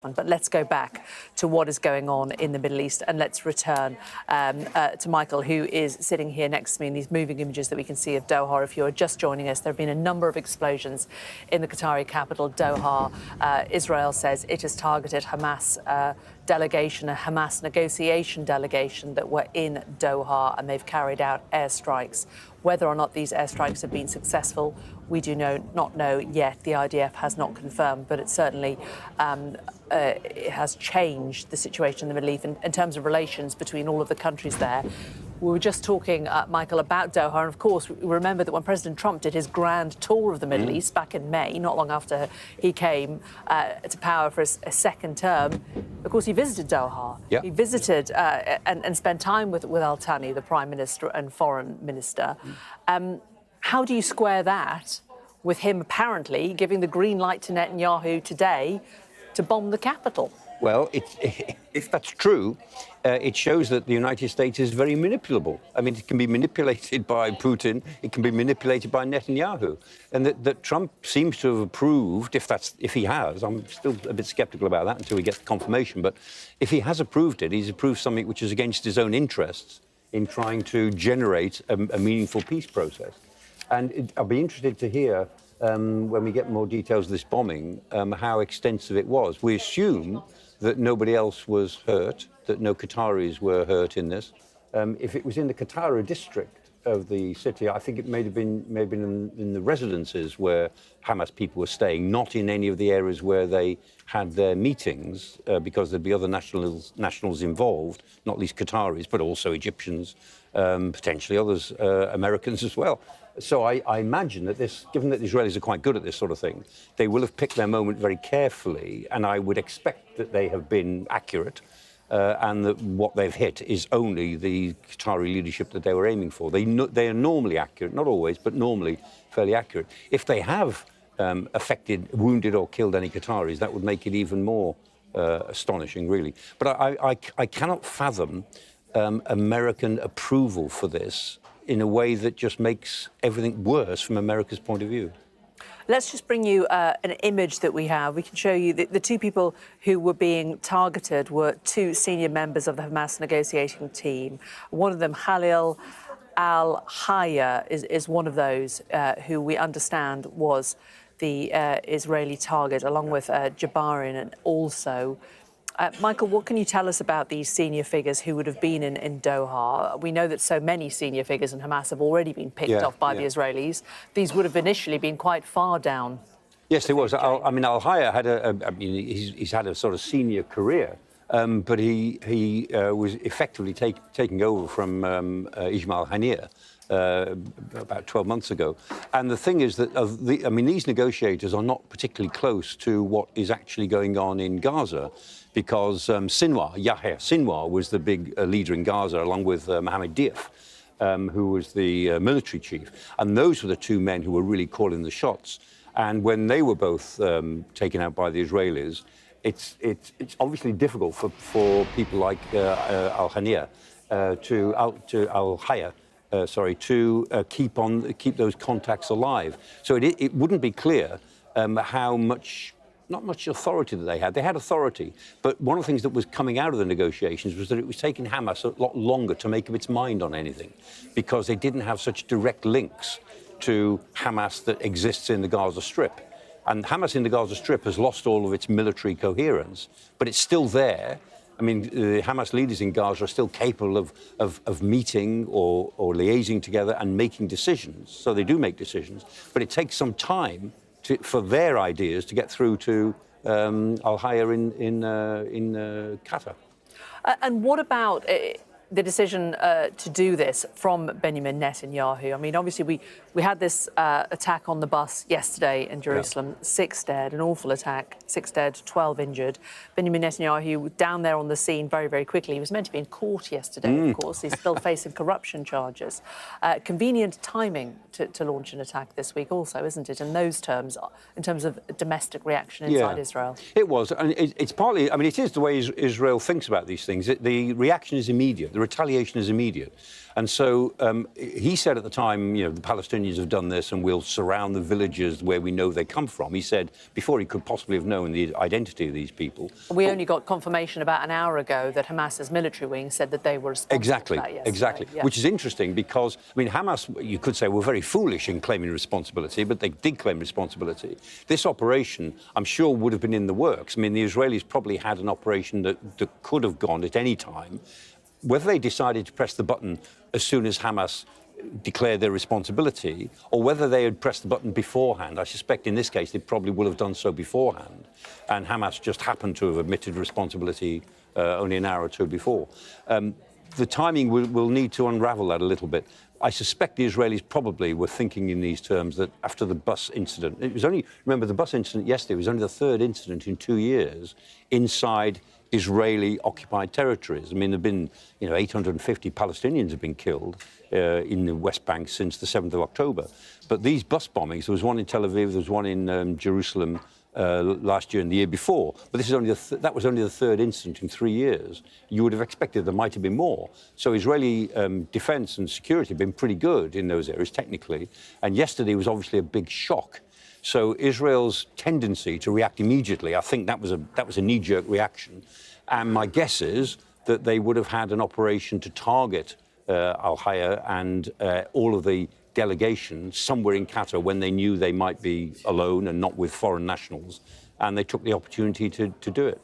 But let's go back to what is going on in the Middle East, and let's return to Michael, who is sitting here next to me in these moving images that we can see of Doha. If you're just joining us, there have been a number of explosions in the Qatari capital, Doha. Israel says it has targeted Hamas delegation, a Hamas negotiation delegation that were in Doha, and they've carried out airstrikes. Whether or not these airstrikes have been successful, we do not know yet. The IDF has not confirmed, but it certainly it has changed the situation in the Middle East in terms of relations between all of the countries there. We were just talking, Michael, about Doha, and of course, we remember that when President Trump did his grand tour of the Middle East back in May, not long after he came to power for a second term, of course, he visited Doha. Yeah. He visited and spent time with Al Thani, the Prime Minister and Foreign Minister. How do you square that with him apparently giving the green light to Netanyahu today to bomb the capital? Well, if that's true, it shows that the United States is very manipulable. I mean, it can be manipulated by Putin, it can be manipulated by Netanyahu. And that Trump seems to have approved, if he has, I'm still a bit sceptical about that until we get confirmation, but if he has approved it, he's approved something which is against his own interests in trying to generate a meaningful peace process. And I'll be interested to hear, when we get more details of this bombing, how extensive it was. We assume that nobody else was hurt, that no Qataris were hurt in this. If it was in the Qatar district of the city, I think it may have been in the residences where Hamas people were staying, not in any of the areas where they had their meetings, because there'd be other nationals involved, not least Qataris, but also Egyptians, potentially others, Americans as well. So I imagine that given that the Israelis are quite good at this sort of thing, they will have picked their moment very carefully, and I would expect that they have been accurate, and that what they've hit is only the Qatari leadership that they were aiming for. They are normally accurate, not always, but normally fairly accurate. If they have affected, wounded or killed any Qataris, that would make it even more astonishing, really. But I cannot fathom American approval for this in a way that just makes everything worse from America's point of view. Let's just bring you an image that we have. We can show you the two people who were being targeted were two senior members of the Hamas negotiating team. One of them, Khalil al-Hayya, is one of those who we understand was the Israeli target, along with Jabarin, and also Michael, what can you tell us about these senior figures who would have been in Doha? We know that so many senior figures in Hamas have already been picked off by the Israelis. These would have initially been quite far down. Yes, there was. I mean, Al-Hayya had he's had a sort of senior career, but he was effectively taking over from Ismail Haniyeh about 12 months ago. And the thing is that, these negotiators are not particularly close to what is actually going on in Gaza, because Yahya Sinwar was the big leader in Gaza, along with Mohammed Diaf, who was the military chief. And those were the two men who were really calling the shots. And when they were both taken out by the Israelis, it's obviously difficult for people like Al-Hayya to keep those contacts alive. So it wouldn't be clear not much authority that they had. They had authority, but one of the things that was coming out of the negotiations was that it was taking Hamas a lot longer to make up its mind on anything, because they didn't have such direct links to Hamas that exists in the Gaza Strip. And Hamas in the Gaza Strip has lost all of its military coherence, but it's still there. I mean, the Hamas leaders in Gaza are still capable of meeting or liaising together and making decisions. So they do make decisions, but it takes some time for their ideas to get through to Al-Hayya in Qatar. And what about the decision to do this from Benjamin Netanyahu? I mean, obviously, we had this attack on the bus yesterday in Jerusalem, 6 dead, an awful attack, 6 dead, 12 injured. Benjamin Netanyahu down there on the scene very, very quickly. He was meant to be in court yesterday, of course. He's still facing corruption charges. Convenient timing to launch an attack this week also, isn't it, in those terms, in terms of domestic reaction inside Israel? It was. And it's partly, it is the way Israel thinks about these things. The reaction is immediate. The retaliation is immediate. And so he said at the time, you know, the Palestinians have done this and we'll surround the villages where we know they come from. He said, before he could possibly have known the identity of these people. We only got confirmation about an hour ago that Hamas's military wing said that they were responsible for that yesterday. Exactly. Yeah. Which is interesting because, I mean, Hamas, you could say, were very foolish in claiming responsibility, but they did claim responsibility. This operation, I'm sure, would have been in the works. I mean, the Israelis probably had an operation that could have gone at any time. Whether they decided to press the button as soon as Hamas declared their responsibility, or whether they had pressed the button beforehand, I suspect in this case they probably will have done so beforehand, and Hamas just happened to have admitted responsibility only an hour or two before. The timing will need to unravel that a little bit. I suspect the Israelis probably were thinking in these terms that after the bus incident, it was only, remember the bus incident yesterday was only the third incident in 2 years inside Israeli-occupied territories. I mean, there have been, 850 Palestinians have been killed in the West Bank since the 7th of October. But these bus bombings, there was one in Tel Aviv, there was one in Jerusalem last year and the year before. But this is only that was only the third incident in 3 years. You would have expected there might have been more. So Israeli defense and security have been pretty good in those areas, technically. And yesterday was obviously a big shock. So Israel's tendency to react immediately, I think that was a knee-jerk reaction. And my guess is that they would have had an operation to target Al-Haya and all of the delegation somewhere in Qatar when they knew they might be alone and not with foreign nationals. And they took the opportunity to do it.